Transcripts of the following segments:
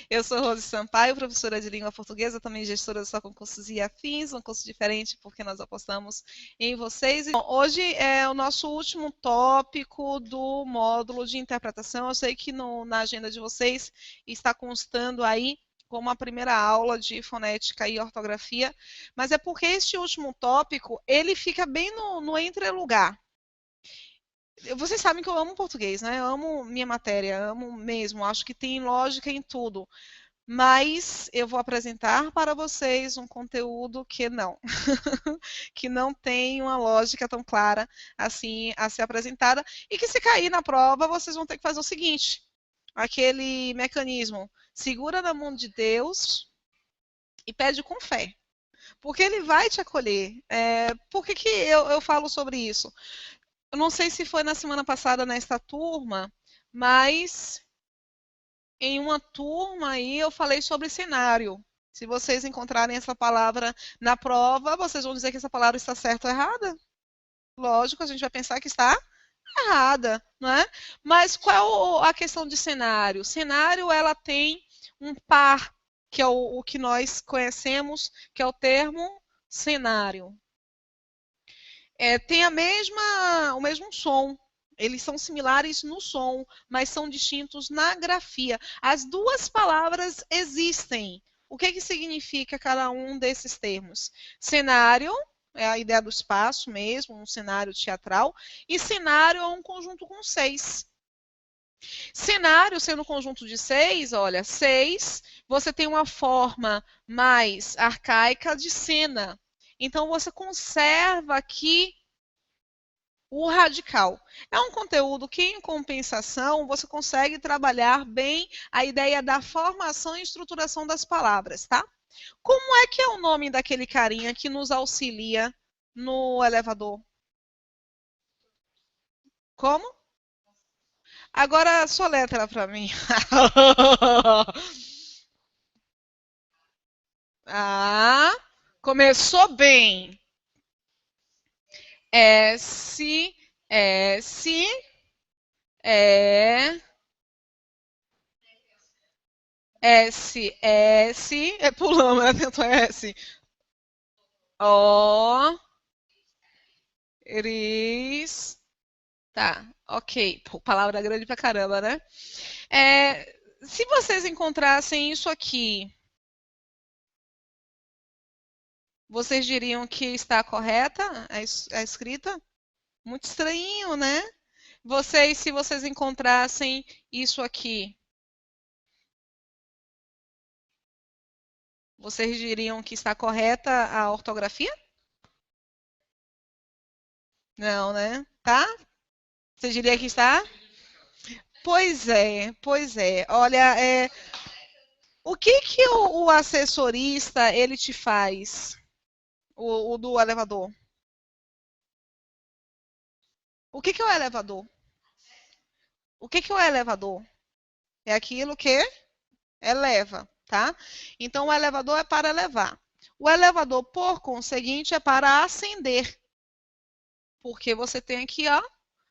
Eu sou Rose Sampaio, professora de língua portuguesa, também gestora do Só Concursos e Afins, um curso diferente porque nós apostamos em vocês. Bom, hoje é o nosso último tópico do módulo de interpretação. Eu sei que na agenda de vocês está constando aí como a primeira aula de fonética e ortografia, mas é porque este último tópico, ele fica bem no entrelugar. Vocês sabem que eu amo português, né? Eu amo minha matéria, amo mesmo, acho que tem lógica em tudo. Mas eu vou apresentar para vocês um conteúdo que não, que não tem uma lógica tão clara assim a ser apresentada e que se cair na prova vocês vão ter que fazer o seguinte, aquele mecanismo, segura na mão de Deus e pede com fé, porque Ele vai te acolher. Por que eu falo sobre isso? Eu não sei se foi na semana passada nesta turma, mas em uma turma aí eu falei sobre cenário. Se vocês encontrarem essa palavra na prova, vocês vão dizer que essa palavra está certa ou errada? Lógico, a gente vai pensar que está errada, não é? Mas qual é a questão de cenário? Cenário, ela tem um par, que é o que nós conhecemos, que é o termo cenário. Tem o mesmo som. Eles são similares no som, mas são distintos na grafia. As duas palavras existem. O que significa cada um desses termos? Cenário é a ideia do espaço mesmo, um cenário teatral, e cenário é um conjunto com 6. Cenário sendo um conjunto de 6, olha, 6, você tem uma forma mais arcaica de cena. Então, você conserva aqui o radical. É um conteúdo que, em compensação, você consegue trabalhar bem a ideia da formação e estruturação das palavras, tá? Como é que é o nome daquele carinha que nos auxilia no elevador? Como? Agora, soletra para mim. Ah, começou bem. S, S, E, S, pulamos, ela tentou S. O, Ris. Tá, ok. Pô, palavra grande pra caramba, né? Se vocês encontrassem isso aqui, vocês diriam que está correta a escrita? Muito estranho, né? Se vocês encontrassem isso aqui, vocês diriam que está correta a ortografia? Não, né? Tá? Você diria que está? Pois é, pois é. Olha, o que o assessorista ele te faz? O do elevador. O que é o elevador? O que é o elevador? É aquilo que eleva, tá? Então, o elevador é para elevar. O elevador, por conseguinte, é para ascender. Porque você tem aqui, ó,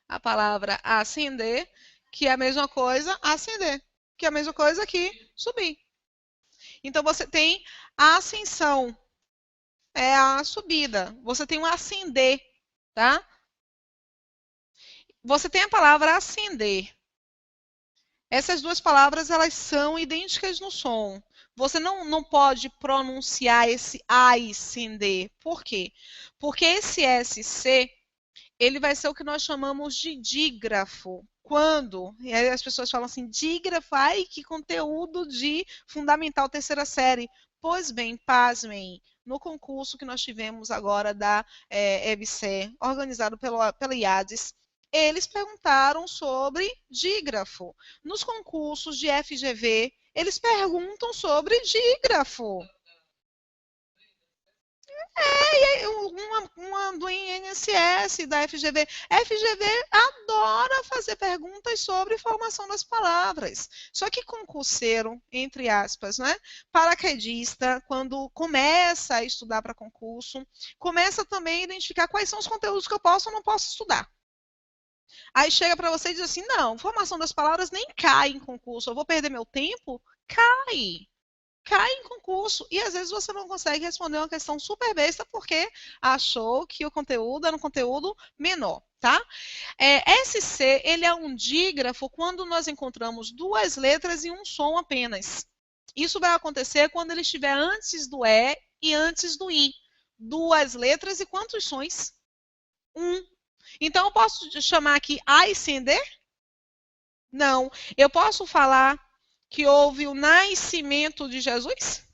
a palavra ascender, que é a mesma coisa, ascender, que é a mesma coisa aqui, subir. Então, você tem a ascensão, é a subida. Você tem o ascender, tá? Você tem a palavra ascender. Essas duas palavras, elas são idênticas no som. Você não pode pronunciar esse ascender. Por quê? Porque esse SC, ele vai ser o que nós chamamos de dígrafo. Quando? E aí as pessoas falam assim, dígrafo, ai, que conteúdo de fundamental terceira série. Pois bem, pasmem, no concurso que nós tivemos agora da EBSE, organizado pela IADES, eles perguntaram sobre dígrafo. Nos concursos de FGV, eles perguntam sobre dígrafo. Uma do INSS, da FGV. FGV adora fazer perguntas sobre formação das palavras. Só que concurseiro, entre aspas, né? Paraquedista, quando começa a estudar para concurso, começa também a identificar quais são os conteúdos que eu posso ou não posso estudar. Aí chega para você e diz assim, não, formação das palavras nem cai em concurso, eu vou perder meu tempo? cai. Cai em concurso. E às vezes você não consegue responder uma questão super besta porque achou que o conteúdo era um conteúdo menor, tá? SC, ele é um dígrafo quando nós encontramos duas letras e um som apenas. Isso vai acontecer quando ele estiver antes do E e antes do I. Duas letras e quantos sons? Um. Então, eu posso chamar aqui ascender? Não. Eu posso falar que houve o nascimento de Jesus?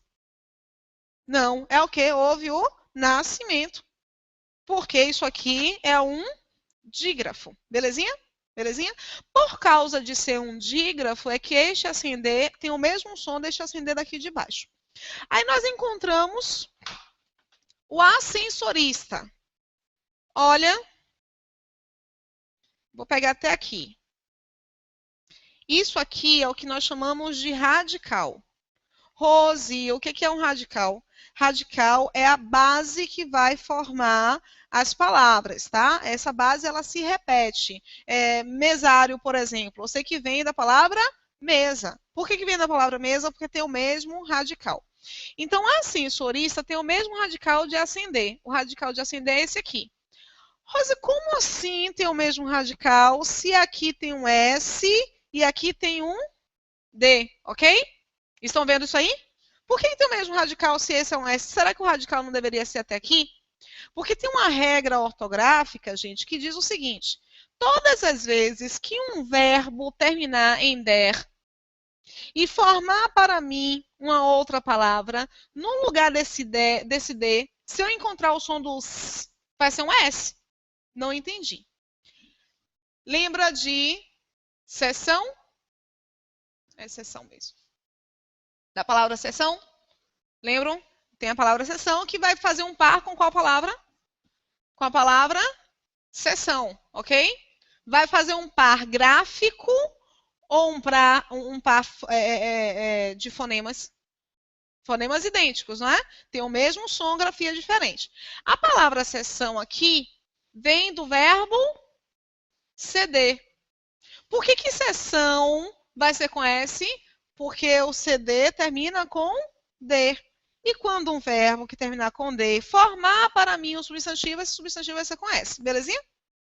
Não. É o quê? Houve o nascimento. Porque isso aqui é um dígrafo. Belezinha? Belezinha? Por causa de ser um dígrafo, é que este ascender tem o mesmo som deste ascender daqui de baixo. Aí nós encontramos o ascensorista. Olha, vou pegar até aqui. Isso aqui é o que nós chamamos de radical. Rose, o que é um radical? Radical é a base que vai formar as palavras, tá? Essa base, ela se repete. Mesário, por exemplo, eu sei que vem da palavra mesa. Por que vem da palavra mesa? Porque tem o mesmo radical. Então, a ascensorista tem o mesmo radical de ascender. O radical de ascender é esse aqui. Rose, como assim tem o mesmo radical se aqui tem um S e aqui tem um D, ok? Estão vendo isso aí? Por que tem o mesmo radical se esse é um S? Será que o radical não deveria ser até aqui? Porque tem uma regra ortográfica, gente, que diz o seguinte: todas as vezes que um verbo terminar em der e formar para mim uma outra palavra, no lugar desse D, se eu encontrar o som do S, vai ser um S. Não entendi. Lembra de seção? É seção mesmo. Da palavra seção? Lembram? Tem a palavra seção que vai fazer um par com qual palavra? Com a palavra seção, ok? Vai fazer um par gráfico ou um par de fonemas? Fonemas idênticos, não é? Tem o mesmo som, grafia diferente. A palavra seção aqui vem do verbo ceder. Por que seção vai ser com S? Porque o CD termina com D. E quando um verbo que terminar com D formar para mim um substantivo, esse substantivo vai ser com S. Belezinha?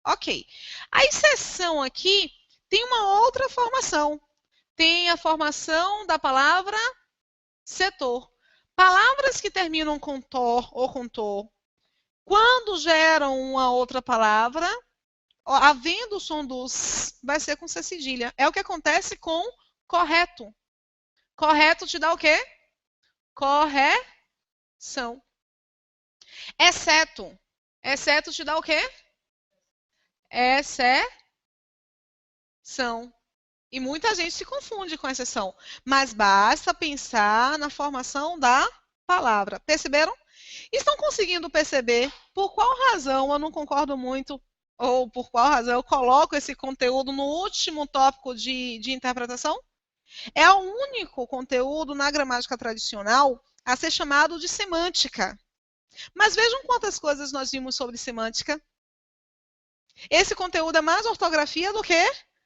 Ok. A exceção aqui tem uma outra formação. Tem a formação da palavra setor. Palavras que terminam com tor ou com tor, quando geram uma outra palavra, havendo o som dos, vai ser com C cedilha. É o que acontece com correto. Correto te dá o quê? Correção. Exceto. Exceto te dá o quê? Exceção. E muita gente se confunde com exceção. Mas basta pensar na formação da palavra. Perceberam? Estão conseguindo perceber por qual razão eu não concordo muito, ou por qual razão eu coloco esse conteúdo no último tópico de interpretação? É o único conteúdo na gramática tradicional a ser chamado de semântica. Mas vejam quantas coisas nós vimos sobre semântica. Esse conteúdo é mais ortografia do que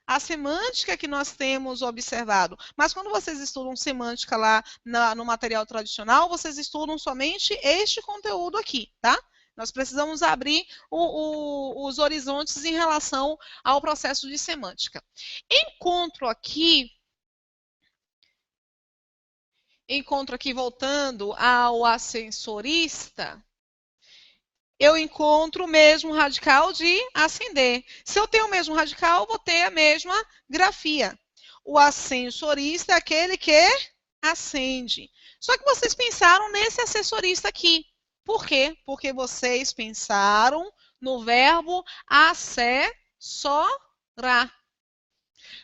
a semântica que nós temos observado. Mas quando vocês estudam semântica lá no material tradicional, vocês estudam somente este conteúdo aqui, tá? Nós precisamos abrir os horizontes em relação ao processo de semântica. Encontro aqui, voltando ao ascensorista, eu encontro o mesmo radical de ascender. Se eu tenho o mesmo radical, eu vou ter a mesma grafia. O ascensorista é aquele que ascende. Só que vocês pensaram nesse assessorista aqui. Por quê? Porque vocês pensaram no verbo assessorar.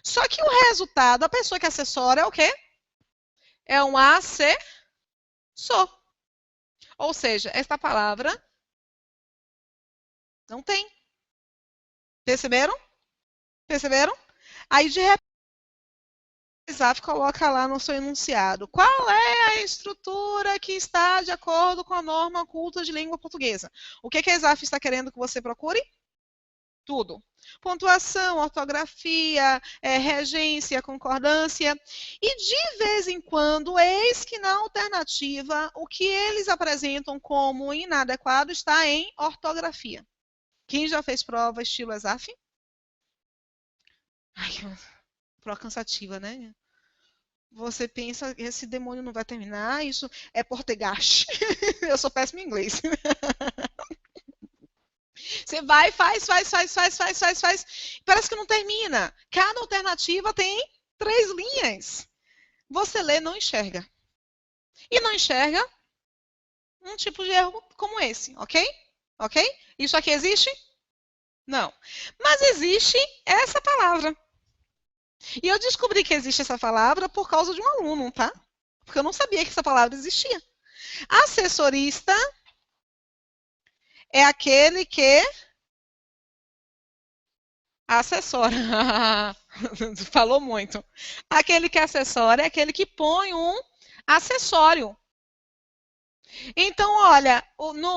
Só que o resultado, a pessoa que assessora é o quê? É um assessor. Ou seja, esta palavra não tem. Perceberam? Perceberam? Aí, de repente, a ESAF coloca lá no seu enunciado. Qual é a estrutura que está de acordo com a norma culta de língua portuguesa? O que a ESAF está querendo que você procure? Tudo. Pontuação, ortografia, regência, concordância. E de vez em quando, eis que na alternativa, o que eles apresentam como inadequado está em ortografia. Quem já fez prova estilo ESAF? Ai, prova cansativa, né? Você pensa, esse demônio não vai terminar, isso é portegache. Eu sou péssima em inglês. Você vai, faz. Parece que não termina. Cada alternativa tem 3 linhas. Você lê, não enxerga. E não enxerga um tipo de erro como esse, ok? Ok? Isso aqui existe? Não. Mas existe essa palavra. E eu descobri que existe essa palavra por causa de um aluno, tá? Porque eu não sabia que essa palavra existia. Assessorista é aquele que assessora. Falou muito. Aquele que assessora é aquele que põe um acessório. Então, olha,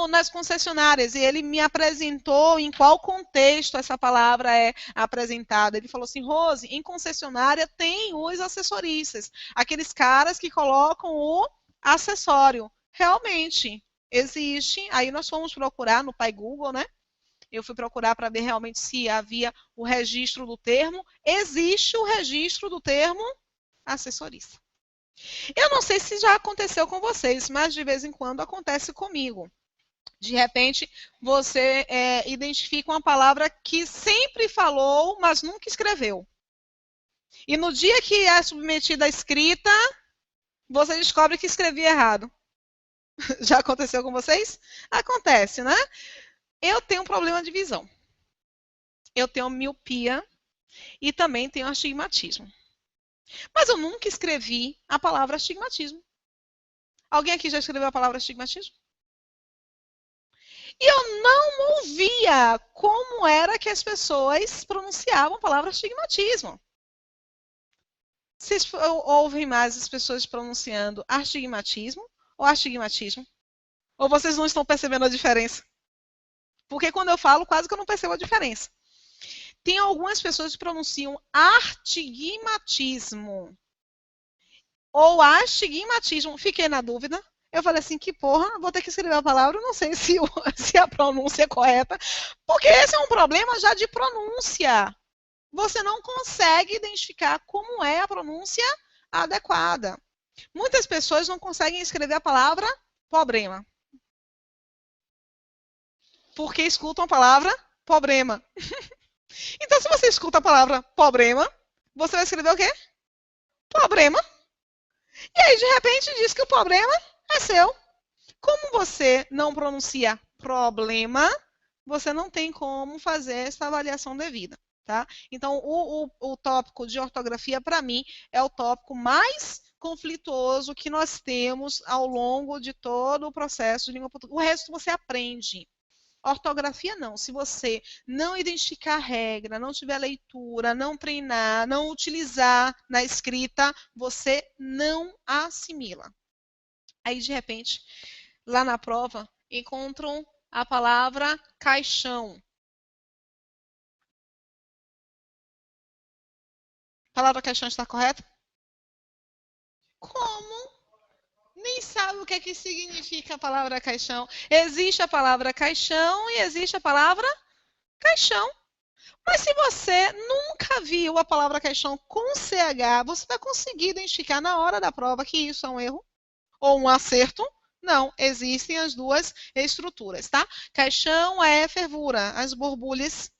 nas concessionárias, e ele me apresentou em qual contexto essa palavra é apresentada. Ele falou assim, Rose, em concessionária tem os assessoristas, aqueles caras que colocam o acessório. Realmente, existe. Aí nós fomos procurar no Pai Google, né? Eu fui procurar para ver realmente se havia o registro do termo. Existe o registro do termo assessorista. Eu não sei se já aconteceu com vocês, mas de vez em quando acontece comigo. De repente, você identifica uma palavra que sempre falou, mas nunca escreveu. E no dia que é submetida à escrita, você descobre que escrevia errado. Já aconteceu com vocês? Acontece, né? Eu tenho um problema de visão. Eu tenho miopia e também tenho astigmatismo. Mas eu nunca escrevi a palavra astigmatismo. Alguém aqui já escreveu a palavra astigmatismo? E eu não ouvia como era que as pessoas pronunciavam a palavra astigmatismo. Vocês ouvem mais as pessoas pronunciando astigmatismo ou astigmatismo? Ou vocês não estão percebendo a diferença? Porque quando eu falo, quase que eu não percebo a diferença. Tem algumas pessoas que pronunciam astigmatismo ou astigmatismo. Fiquei na dúvida. Eu falei assim, que porra, vou ter que escrever a palavra, não sei se a pronúncia é correta, porque esse é um problema já de pronúncia. Você não consegue identificar como é a pronúncia adequada. Muitas pessoas não conseguem escrever a palavra problema, porque escutam a palavra problema. Então, se você escuta a palavra problema, você vai escrever o quê? Problema. E aí, de repente, diz que o problema é seu. Como você não pronuncia problema, você não tem como fazer essa avaliação devida. Tá? Então, o tópico de ortografia, para mim, é o tópico mais conflituoso que nós temos ao longo de todo o processo de língua portuguesa. O resto você aprende. Ortografia não. Se você não identificar a regra, não tiver leitura, não treinar, não utilizar na escrita, você não assimila. Aí, de repente, lá na prova, encontram a palavra caixão. A palavra caixão está correta? Como? Nem sabe o que é que significa a palavra caixão. Existe a palavra caixão e existe a palavra caixão. Mas se você nunca viu a palavra caixão com CH, você vai conseguir identificar na hora da prova que isso é um erro ou um acerto? Não, existem as duas estruturas, tá? Caixão é fervura, as borbulhas.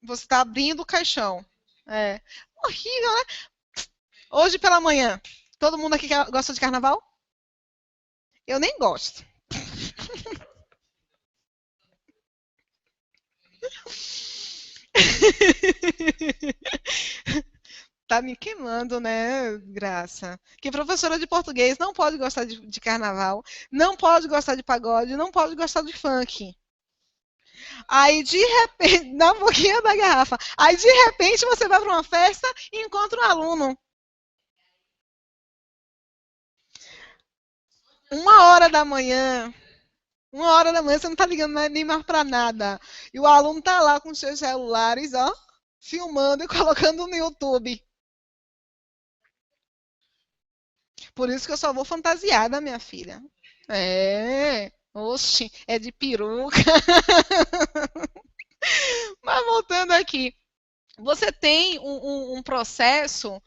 Você está abrindo o caixão. É horrível, né? Hoje pela manhã, todo mundo aqui gosta de carnaval? Eu nem gosto. Tá me queimando, né, Graça? Que professora de português não pode gostar de carnaval, não pode gostar de pagode, não pode gostar de funk. Aí, de repente, na boquinha da garrafa, aí, de repente, você vai para uma festa e encontra um aluno. 1h da manhã, 1 hora da manhã você não tá ligando nem mais para nada. E o aluno tá lá com seus celulares, ó, filmando e colocando no YouTube. Por isso que eu só vou fantasiada, minha filha. É, oxe, é de peruca. Mas voltando aqui, você tem um processo,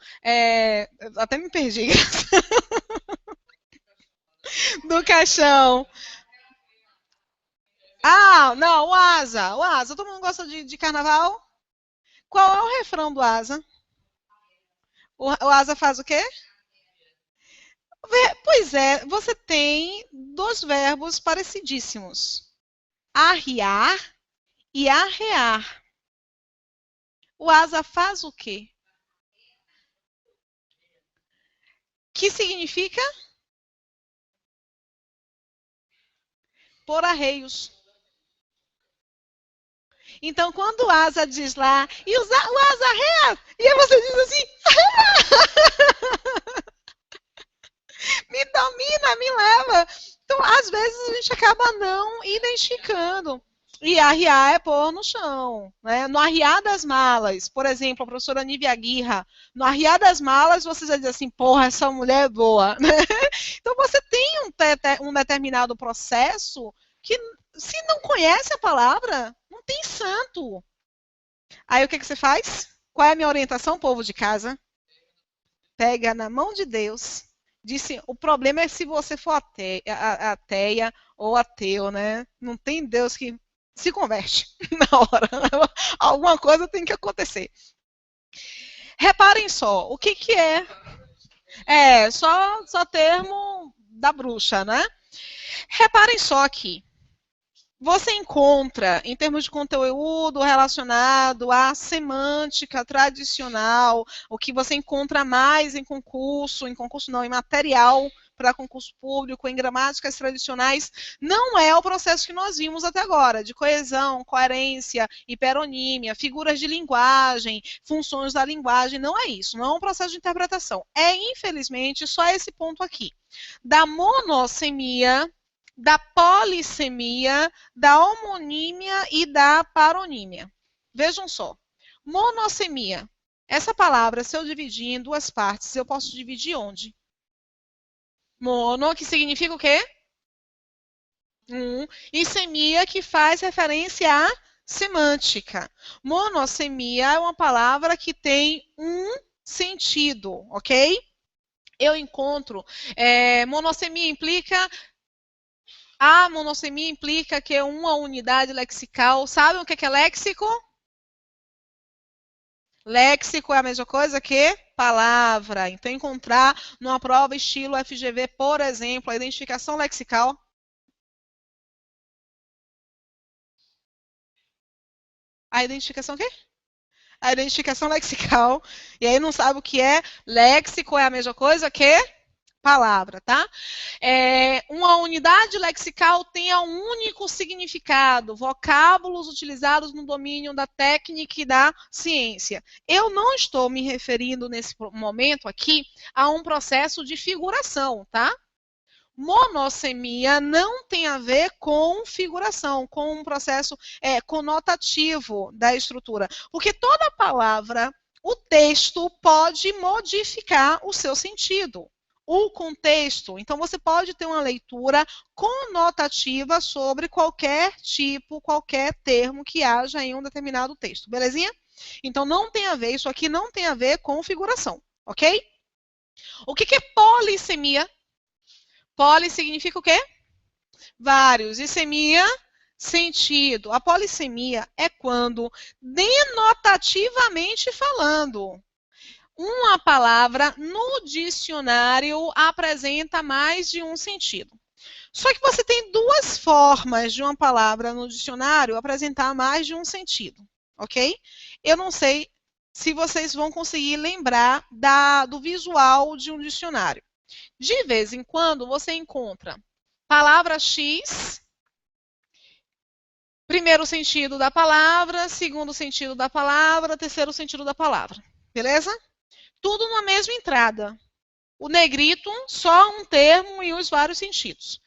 até me perdi, do caixão. Ah, não, o Asa, o Asa. Todo mundo gosta de carnaval? Qual é o refrão do Asa? O Asa faz o quê? Pois é, você tem dois verbos parecidíssimos. Arriar e arrear. O Asa faz o quê? Que significa por arreios. Então, quando o Asa diz lá, e o Asa arreia, e aí você diz assim, me domina, me leva. Então, às vezes, a gente acaba não identificando. E arriar é pôr no chão. Né? No arriar das malas, por exemplo, a professora Nívia Guirra, no arriar das malas, você já diz assim, porra, essa mulher é boa. Né? Então, você tem um determinado processo que, se não conhece a palavra, não tem santo. Aí, o que você faz? Qual é a minha orientação, povo de casa? Pega na mão de Deus. Disse, o problema é se você for ateia ou ateu, né? Não tem Deus que se converte na hora. Alguma coisa tem que acontecer. Reparem só, o que é? Só termo da bruxa, né? Reparem só aqui. Você encontra, em termos de conteúdo relacionado à semântica tradicional, o que você encontra mais em concurso não, em material para concurso público, em gramáticas tradicionais, não é o processo que nós vimos até agora, de coesão, coerência, hiperonímia, figuras de linguagem, funções da linguagem, não é isso, não é um processo de interpretação. É, infelizmente, só esse ponto aqui. Da monossemia, da polissemia, da homonímia e da paronímia. Vejam só. Monossemia. Essa palavra, se eu dividir em duas partes, eu posso dividir onde? Mono, que significa o quê? E semia, que faz referência à semântica. Monossemia é uma palavra que tem um sentido, ok? Eu encontro. Monossemia implica. A monossemia implica que é uma unidade lexical. Sabe o que é léxico? Léxico é a mesma coisa que palavra. Então, encontrar numa prova estilo FGV, por exemplo, a identificação lexical. A identificação o quê? A identificação lexical. E aí não sabe o que é. Léxico é a mesma coisa que palavra, tá? Uma unidade lexical tem um único significado, vocábulos utilizados no domínio da técnica e da ciência. Eu não estou me referindo nesse momento aqui a um processo de figuração, tá? Monossemia não tem a ver com figuração, com um processo conotativo da estrutura, porque toda palavra, o texto pode modificar o seu sentido. O contexto. Então, você pode ter uma leitura conotativa sobre qualquer tipo, qualquer termo que haja em um determinado texto. Belezinha? Então, não tem a ver, isso aqui não tem a ver com figuração, ok? O que é polissemia? Poli significa o quê? Vários. E semia, sentido. A polissemia é quando, denotativamente falando, uma palavra no dicionário apresenta mais de um sentido. Só que você tem duas formas de uma palavra no dicionário apresentar mais de um sentido, ok? Eu não sei se vocês vão conseguir lembrar do visual de um dicionário. De vez em quando você encontra palavra X, primeiro sentido da palavra, segundo sentido da palavra, terceiro sentido da palavra. Beleza? Tudo na mesma entrada. O negrito, só um termo e os vários sentidos.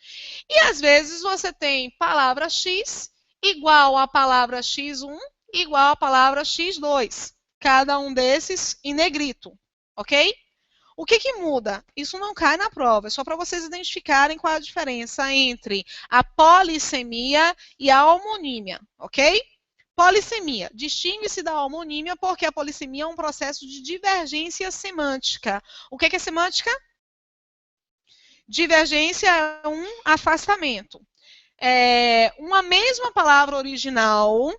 E às vezes você tem palavra X igual a palavra X1 igual a palavra X2. Cada um desses em negrito, ok? O que que muda? Isso não cai na prova, é só para vocês identificarem qual é a diferença entre a polissemia e a homonímia, ok? Polissemia. Distingue-se da homonímia porque a polissemia é um processo de divergência semântica. O que é semântica? Divergência é um afastamento. Uma mesma palavra original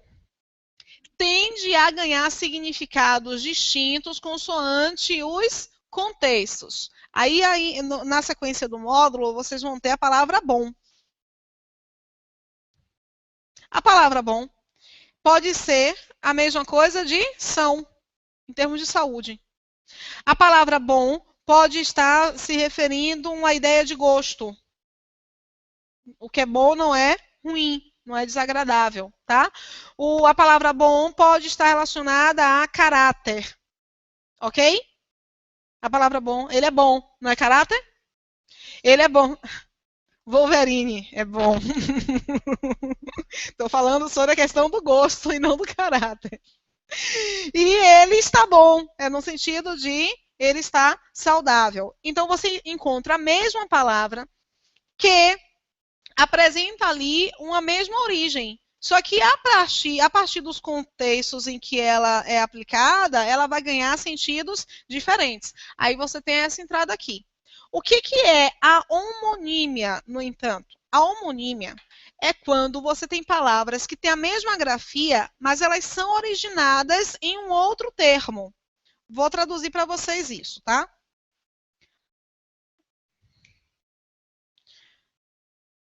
tende a ganhar significados distintos consoante os contextos. Aí, na sequência do módulo, vocês vão ter a palavra bom. A palavra bom pode ser a mesma coisa de são, em termos de saúde. A palavra bom pode estar se referindo a uma ideia de gosto. O que é bom não é ruim, não é desagradável, tá? A palavra bom pode estar relacionada a caráter, ok? A palavra bom, ele é bom, não é caráter? Ele é bom. Wolverine é bom. Estou falando sobre a questão do gosto e não do caráter. E ele está bom, é no sentido de ele está saudável. Então você encontra a mesma palavra que apresenta ali uma mesma origem. Só que a partir dos contextos em que ela é aplicada, ela vai ganhar sentidos diferentes. Aí você tem essa entrada aqui. O que é a homonímia, no entanto? A homonímia é quando você tem palavras que têm a mesma grafia, mas elas são originadas em um outro termo. Vou traduzir para vocês isso, tá?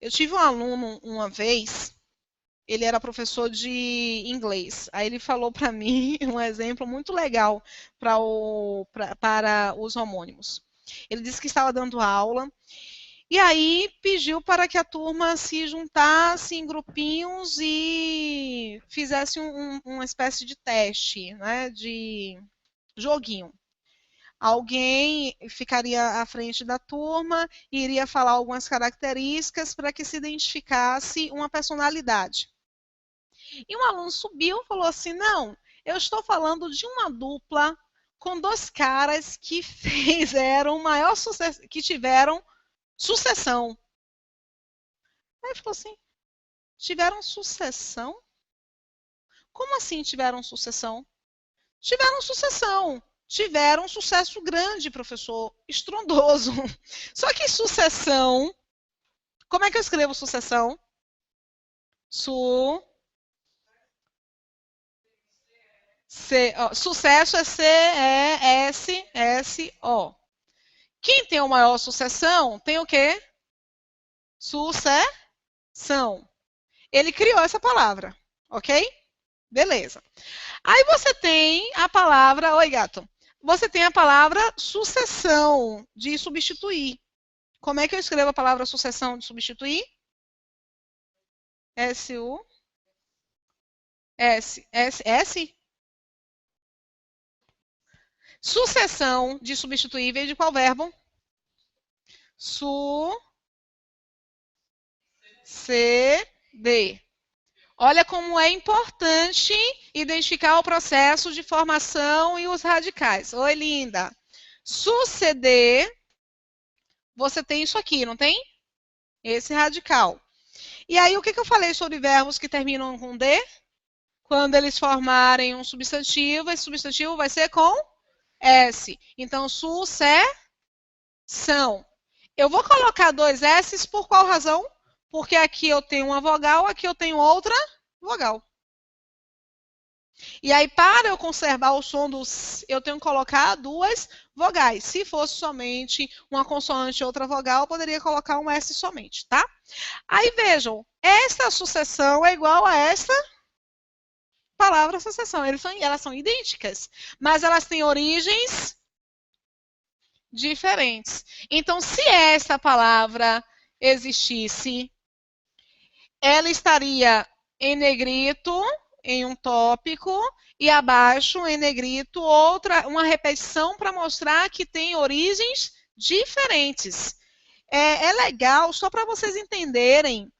Eu tive um aluno uma vez, ele era professor de inglês. Aí ele falou para mim um exemplo muito legal para os homônimos. Ele disse que estava dando aula e aí pediu para que a turma se juntasse em grupinhos e fizesse uma espécie de teste, né, de joguinho. Alguém ficaria à frente da turma e iria falar algumas características para que se identificasse uma personalidade. E um aluno subiu e falou assim: não, eu estou falando de uma dupla com dois caras que fizeram maior sucesso, que tiveram sucessão. Aí ele falou assim: tiveram sucessão? Como assim tiveram sucessão? Tiveram sucessão. Tiveram um sucesso grande, professor, estrondoso. Só que sucessão, como é que eu escrevo sucessão? Sucesso é C-E-S-S-O. Quem tem o maior sucessão tem o quê? Sucessão. Ele criou essa palavra, ok? Beleza. Aí você tem a palavra... Oi, gato. Você tem a palavra sucessão, de substituir. Como é que eu escrevo a palavra sucessão de substituir? S-U-S-S-S? Sucessão de substituir veio de qual verbo? Suceder. Olha como é importante identificar o processo de formação e os radicais. Oi, linda. Suceder, você tem isso aqui, não tem? Esse radical. E aí, o que eu falei sobre verbos que terminam com D? Quando eles formarem um substantivo, esse substantivo vai ser com S. Então, sucessão. Eu vou colocar dois S por qual razão? Porque aqui eu tenho uma vogal, aqui eu tenho outra vogal. E aí, para eu conservar o som dos, eu tenho que colocar duas vogais. Se fosse somente uma consoante e outra vogal, eu poderia colocar um S somente, tá? Aí, vejam, esta sucessão é igual a esta palavra sucessão. Elas são idênticas, mas elas têm origens diferentes. Então, se essa palavra existisse, ela estaria em negrito, em um tópico, e abaixo, em negrito, uma repetição para mostrar que tem origens diferentes. É legal, só para vocês entenderem,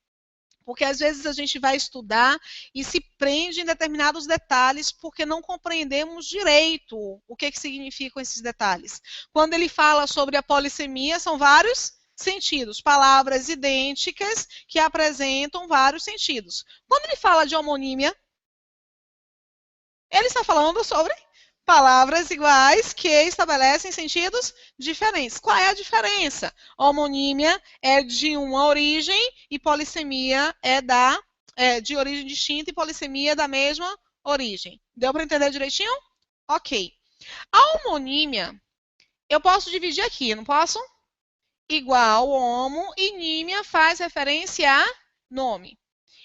porque às vezes a gente vai estudar e se prende em determinados detalhes porque não compreendemos direito o que significam esses detalhes. Quando ele fala sobre a polissemia, são vários sentidos, palavras idênticas que apresentam vários sentidos. Quando ele fala de homonímia, ele está falando sobre palavras iguais que estabelecem sentidos diferentes. Qual é a diferença? Homonímia é de uma origem e polissemia é de origem distinta e polissemia é da mesma origem. Deu para entender direitinho? Ok. A homonímia, eu posso dividir aqui, não posso? Igual, homo, e nímia faz referência a nome.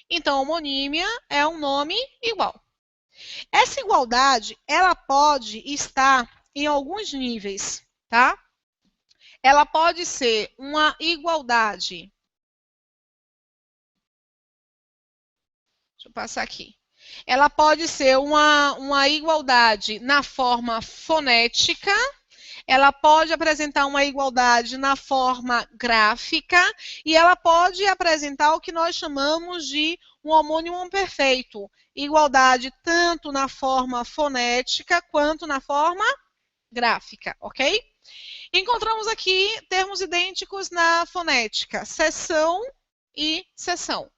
Então, homonímia é um nome igual. Essa igualdade, ela pode estar em alguns níveis, tá? Ela pode ser uma igualdade. Deixa eu passar aqui. Ela pode ser uma igualdade na forma fonética, ela pode apresentar uma igualdade na forma gráfica e ela pode apresentar o que nós chamamos de um homônimo perfeito. Igualdade tanto na forma fonética quanto na forma gráfica, ok? Encontramos aqui termos idênticos na fonética, seção e seção.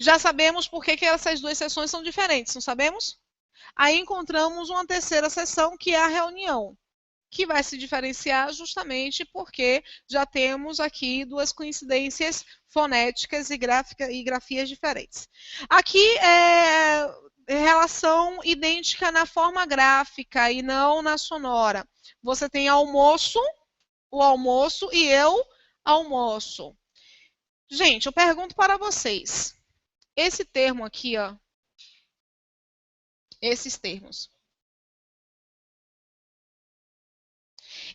Já sabemos por que essas duas seções são diferentes, não sabemos? Aí encontramos uma terceira seção, que é a reunião, que vai se diferenciar justamente porque já temos aqui duas coincidências fonéticas e grafias diferentes. Aqui é relação idêntica na forma gráfica e não na sonora. Você tem almoço, o almoço e eu almoço. Gente, eu pergunto para vocês. Esse termo aqui, ó. Esses termos.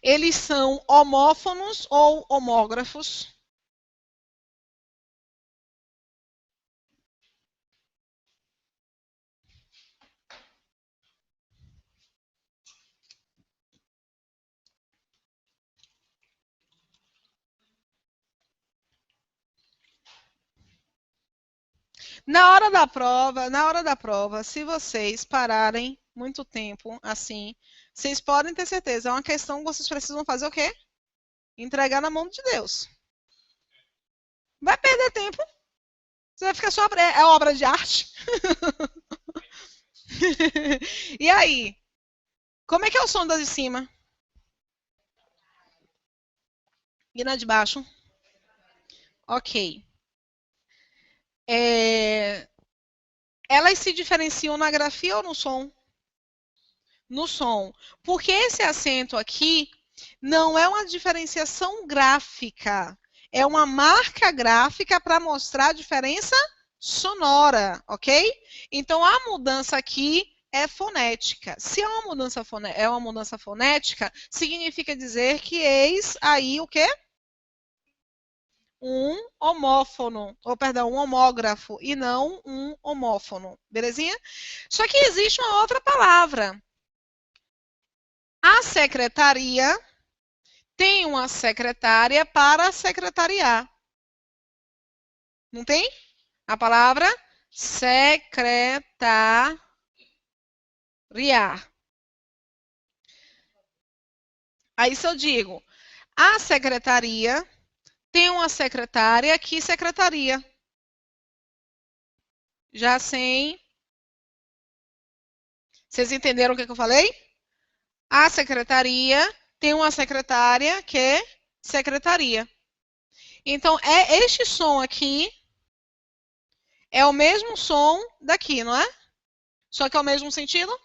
Eles são homófonos ou homógrafos? Na hora da prova, se vocês pararem muito tempo assim, vocês podem ter certeza, é uma questão que vocês precisam fazer o quê? Entregar na mão de Deus. Vai perder tempo. Você vai ficar só é obra de arte. E aí? Como é que é o som da de cima? E na de baixo? Ok. Elas se diferenciam na grafia ou no som? No som. Porque esse acento aqui não é uma diferenciação gráfica. É uma marca gráfica para mostrar a diferença sonora, ok? Então, a mudança aqui é fonética. Se é uma mudança fonética, significa dizer que eis aí o quê? Um homófono, ou perdão, um homógrafo, e não um homófono, belezinha? Só que existe uma outra palavra. A secretaria tem uma secretária para secretariar. Não tem? A palavra secretariar. Aí se eu digo, a secretaria tem uma secretária que secretaria. Já sem. Vocês entenderam o que eu falei? A secretaria tem uma secretária que é secretaria. Então, este som aqui é o mesmo som daqui, não é? Só que é o mesmo sentido?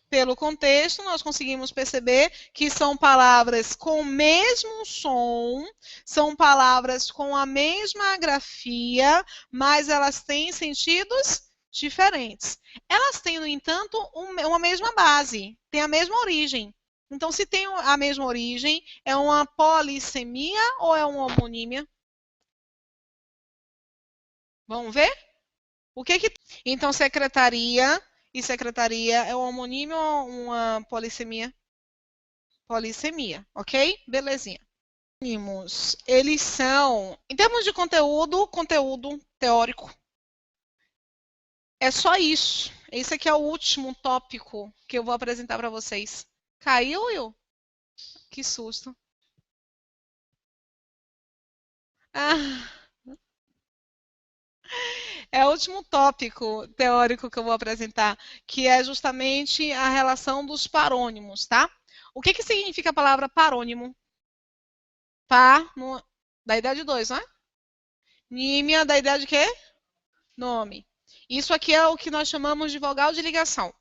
Pelo contexto, nós conseguimos perceber que são palavras com o mesmo som, são palavras com a mesma grafia, mas elas têm sentidos diferentes. Elas têm, no entanto, uma mesma base, têm a mesma origem. Então, se tem a mesma origem, é uma polissemia ou é uma homonímia? Vamos ver? O que que... Então, secretaria e secretaria é uma homonímia ou uma polissemia? Polissemia, ok? Belezinha. Eles são, em termos de conteúdo teórico, é só isso. Esse aqui é o último tópico que eu vou apresentar para vocês. Caiu, Will? Que susto. Ah, é o último tópico teórico que eu vou apresentar, que é justamente a relação dos parônimos, tá? O que significa a palavra parônimo? Par, da idade 2, não é? Nímia, da idade quê? Nome. Isso aqui é o que nós chamamos de vogal de ligação.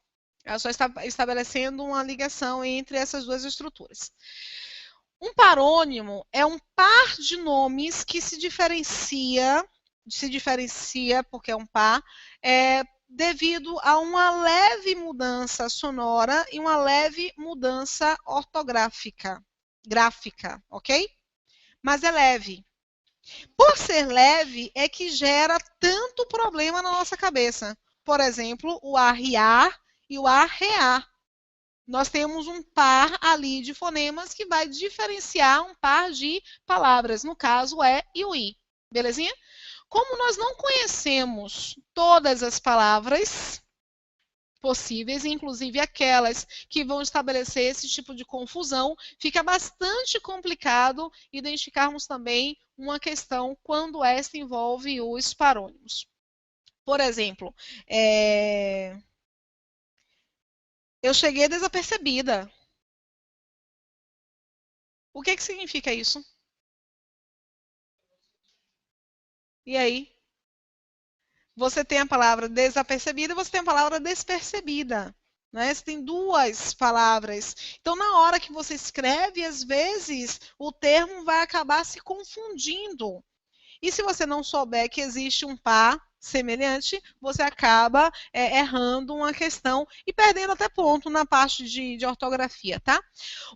Ela só está estabelecendo uma ligação entre essas duas estruturas. Um parônimo é um par de nomes que se diferencia porque é um par, devido a uma leve mudança sonora e uma leve mudança ortográfica, gráfica, ok? Mas é leve. Por ser leve, é que gera tanto problema na nossa cabeça. Por exemplo, o arriar e o arrear. Nós temos um par ali de fonemas que vai diferenciar um par de palavras. No caso, é e o i. Belezinha? Como nós não conhecemos todas as palavras possíveis, inclusive aquelas que vão estabelecer esse tipo de confusão, fica bastante complicado identificarmos também uma questão quando esta envolve os parônimos. Por exemplo, eu cheguei desapercebida. O que significa isso? E aí? Você tem a palavra desapercebida e você tem a palavra despercebida. Né? Você tem duas palavras. Então, na hora que você escreve, às vezes, o termo vai acabar se confundindo. E se você não souber que existe um par semelhante, você acaba errando uma questão e perdendo até ponto na parte de ortografia, tá?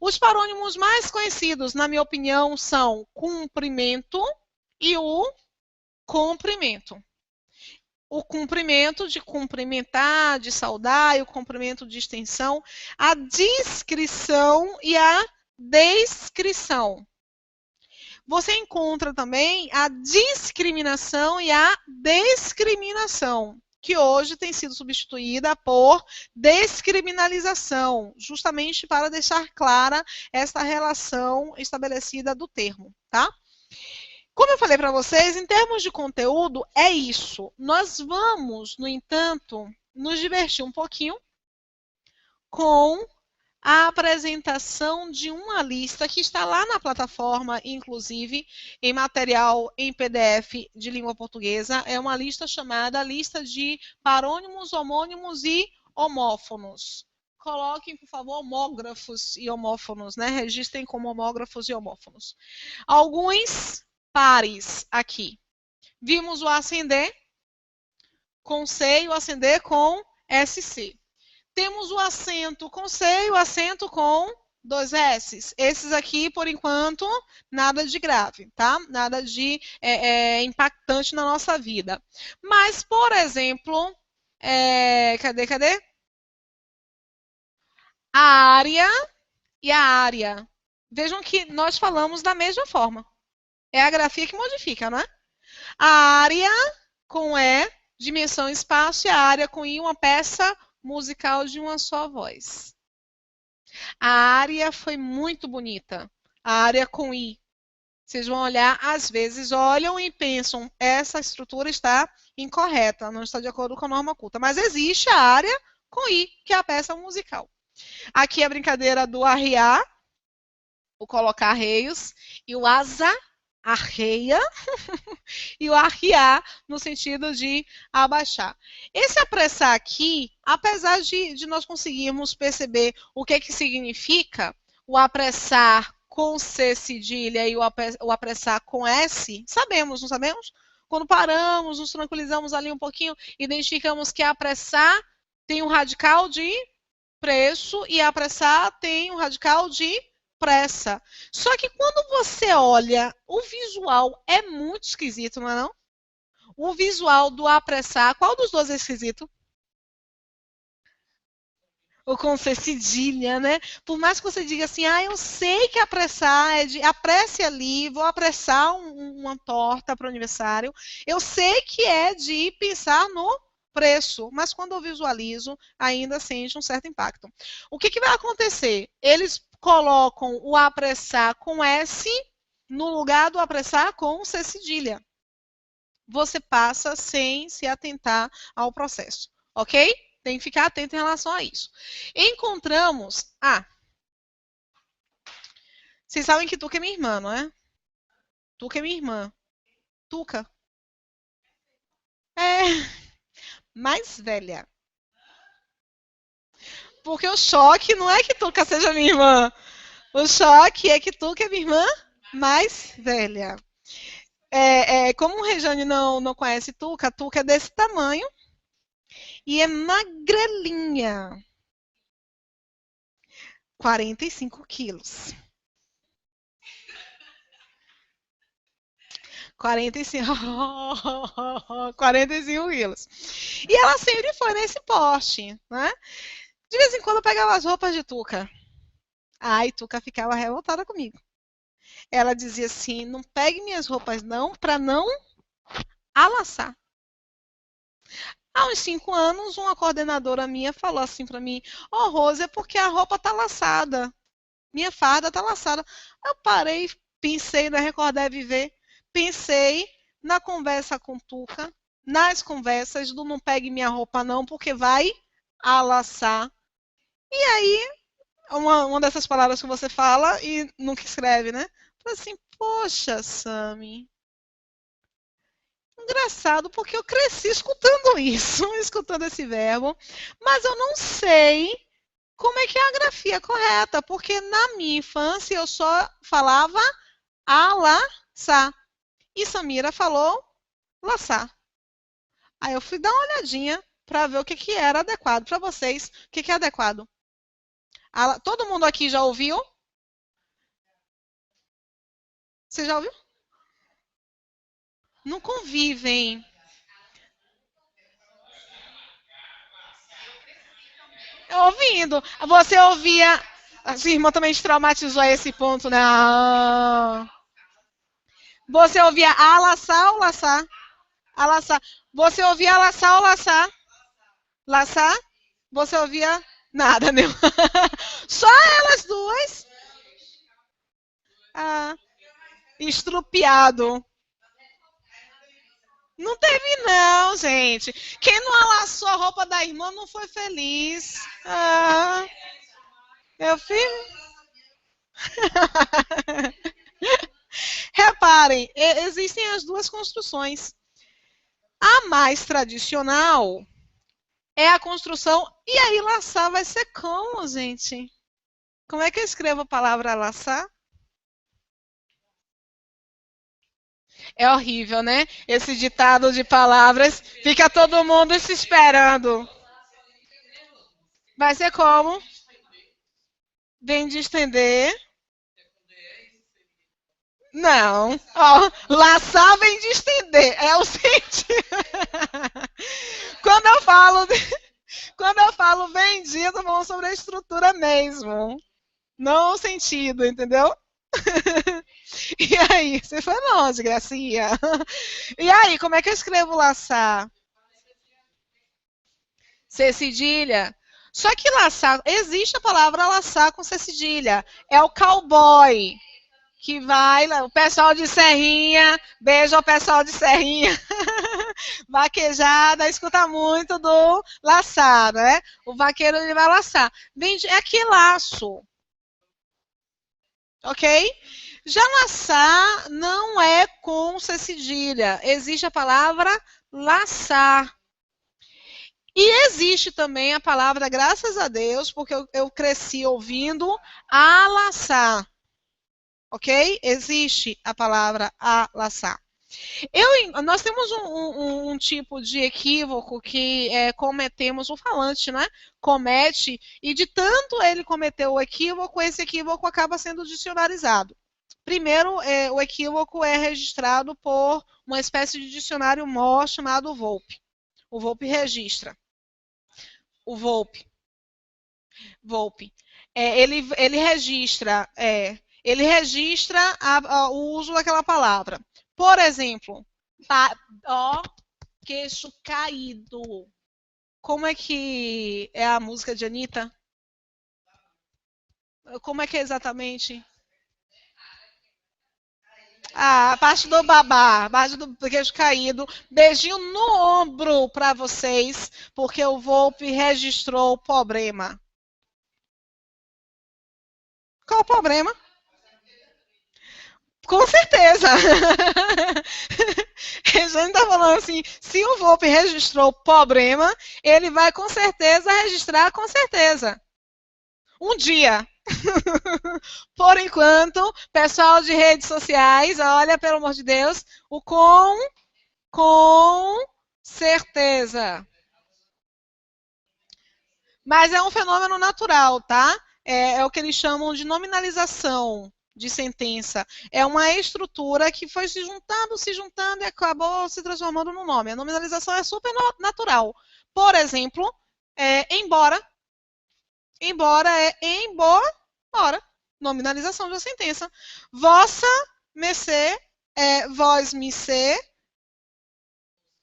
Os parônimos mais conhecidos, na minha opinião, são cumprimento e o comprimento. O cumprimento de cumprimentar, de saudar, e o cumprimento de extensão, a discrição e a descrição. Você encontra também a discriminação e a discriminação, que hoje tem sido substituída por descriminalização, justamente para deixar clara essa relação estabelecida do termo, tá? Como eu falei para vocês, em termos de conteúdo, é isso. Nós vamos, no entanto, nos divertir um pouquinho com a apresentação de uma lista que está lá na plataforma, inclusive, em material em PDF de língua portuguesa. É uma lista chamada Lista de Parônimos, Homônimos e Homófonos. Coloquem, por favor, homógrafos e homófonos, né? Registrem como homógrafos e homófonos. Alguns pares aqui. Vimos o acender com C e o acender com SC. Temos o acento com C e o acento com 2 S. Esses aqui, por enquanto, nada de grave, tá? Nada de impactante na nossa vida. Mas, por exemplo, cadê? A área e a área. Vejam que nós falamos da mesma forma. É a grafia que modifica, não é? A área com E, dimensão espaço, e a área com I, uma peça musical de uma só voz. A área foi muito bonita. A área com I. Vocês vão olhar, às vezes olham e pensam, essa estrutura está incorreta, não está de acordo com a norma culta. Mas existe a área com I, que é a peça musical. Aqui a brincadeira do arriar, o colocar arreios, e o asa arreia e o arriar no sentido de abaixar. Esse apressar aqui, apesar de nós conseguirmos perceber o que significa o apressar com C cedilha e o apressar com S, sabemos, não sabemos? Quando paramos, nos tranquilizamos ali um pouquinho, identificamos que apressar tem um radical de preço e apressar tem um radical de pressa. Só que quando você olha, o visual é muito esquisito, não é não? O visual do apressar, qual dos dois é esquisito? ou com C cedilha, né? Por mais que você diga assim, eu sei que apressar é de apresse ali, vou apressar uma torta para o aniversário. Eu sei que é de pensar no preço, mas quando eu visualizo, ainda sente um certo impacto. O que vai acontecer? Eles colocam o apressar com S no lugar do apressar com C cedilha. Você passa sem se atentar ao processo, ok? Tem que ficar atento em relação a isso. Encontramos vocês sabem que Tuca é minha irmã, não é? Tuca é minha irmã. Tuca. É mais velha. Porque o choque não é que Tuca seja minha irmã. O choque é que Tuca é minha irmã mais velha. Como o Rejane não conhece Tuca, Tuca é desse tamanho e é magrelinha. 45 quilos. 45, 45 quilos. E ela sempre foi nesse porte, né? De vez em quando eu pegava as roupas de Tuca. Ai, Tuca ficava revoltada comigo. Ela dizia assim: não pegue minhas roupas não, para não alaçar. Há uns 5 anos, uma coordenadora minha falou assim para mim: Rose, é porque a roupa tá laçada. Minha farda tá laçada. Eu parei, pensei na Recordar Viver, pensei na conversa com Tuca, nas conversas do não pegue minha roupa não, porque vai alaçar. E aí, uma dessas palavras que você fala e nunca escreve, né? Falei assim, poxa, Sami, engraçado, porque eu cresci escutando isso, escutando esse verbo, mas eu não sei como é que é a grafia correta, porque na minha infância eu só falava alaçar. E Samira falou laçar. Aí eu fui dar uma olhadinha para ver o que era adequado para vocês. O que é adequado? Todo mundo aqui já ouviu? Você já ouviu? Não convivem. Ouvindo. Você ouvia. A sua irmã também te traumatizou a esse ponto, né? Você ouvia alaçar ou laçar? Alaçar. Você ouvia alaçar ou laçar? Laçar? Você ouvia nada, né? Só elas duas. Estrupiado. Não teve, não, gente. Quem não alaçou a roupa da irmã não foi feliz. Meu filho. Reparem, existem as duas construções. A mais tradicional é a construção. E aí, laçar vai ser como, gente? Como é que eu escrevo a palavra laçar? É horrível, né? Esse ditado de palavras. Fica todo mundo se esperando. Vai ser como? Vem de estender. Não. Laçar vem de estender. É o sentido. Quando eu falo vendido, vamos sobre a estrutura mesmo. Não o sentido, entendeu? E aí? Você foi longe, Gracinha. E aí, como é que eu escrevo laçar? C cedilha. Só que laçar, existe a palavra laçar com C cedilha. É o cowboy que vai, o pessoal de Serrinha, beijo ao pessoal de Serrinha. Vaquejada, escuta muito do laçar, né? O vaqueiro ele vai laçar. É que laço. Ok? Já laçar não é com C cedilha. Existe a palavra laçar. E existe também a palavra, graças a Deus, porque eu cresci ouvindo alaçar. Ok? Existe a palavra alaçar. Nós temos um tipo de equívoco que cometemos, o falante, né? Comete, e de tanto ele cometer o equívoco, esse equívoco acaba sendo dicionarizado. Primeiro, o equívoco é registrado por uma espécie de dicionário maior chamado VOLPE. O VOLPE registra. O VOLPE. Volpe. Ele registra o uso daquela palavra. Por exemplo, ó, queixo caído. Como é que é a música de Anitta? Como é que é exatamente? Ah, a parte do babá, a parte do queijo caído. Beijinho no ombro para vocês, porque o Volpe registrou o problema. Qual o problema? Com certeza. A gente tá falando assim, se o Volpe registrou o problema, ele vai com certeza registrar com certeza. Um dia. Por enquanto, pessoal de redes sociais, olha, pelo amor de Deus, o com certeza. Mas é um fenômeno natural, tá? É o que eles chamam de nominalização de sentença. É uma estrutura que foi se juntando e acabou se transformando no nome. A nominalização é super natural. Por exemplo, embora é embora, nominalização de uma sentença. Vossa, mercê, vós, me ser,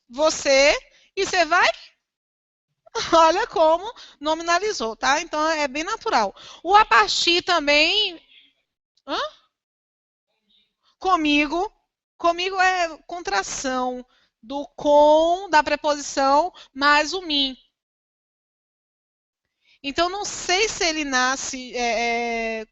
você, e você vai. Olha como nominalizou, tá? Então é bem natural. O a partir também. Hã? Comigo. Comigo é contração do com, da preposição, mais o mim. Então, não sei se ele nasce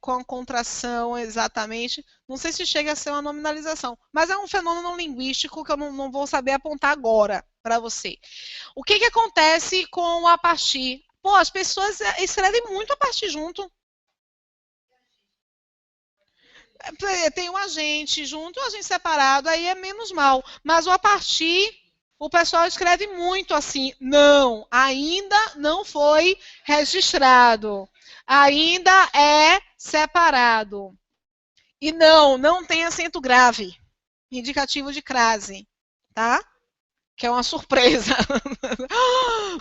com a contração exatamente, não sei se chega a ser uma nominalização, mas é um fenômeno linguístico que eu não vou saber apontar agora para você. O que acontece com o a partir? Pô, as pessoas escrevem muito a partir junto. Tem um agente junto, um agente separado, aí é menos mal. Mas o a partir, o pessoal escreve muito assim, não, ainda não foi registrado, ainda é separado. E não tem acento grave, indicativo de crase, tá? Que é uma surpresa.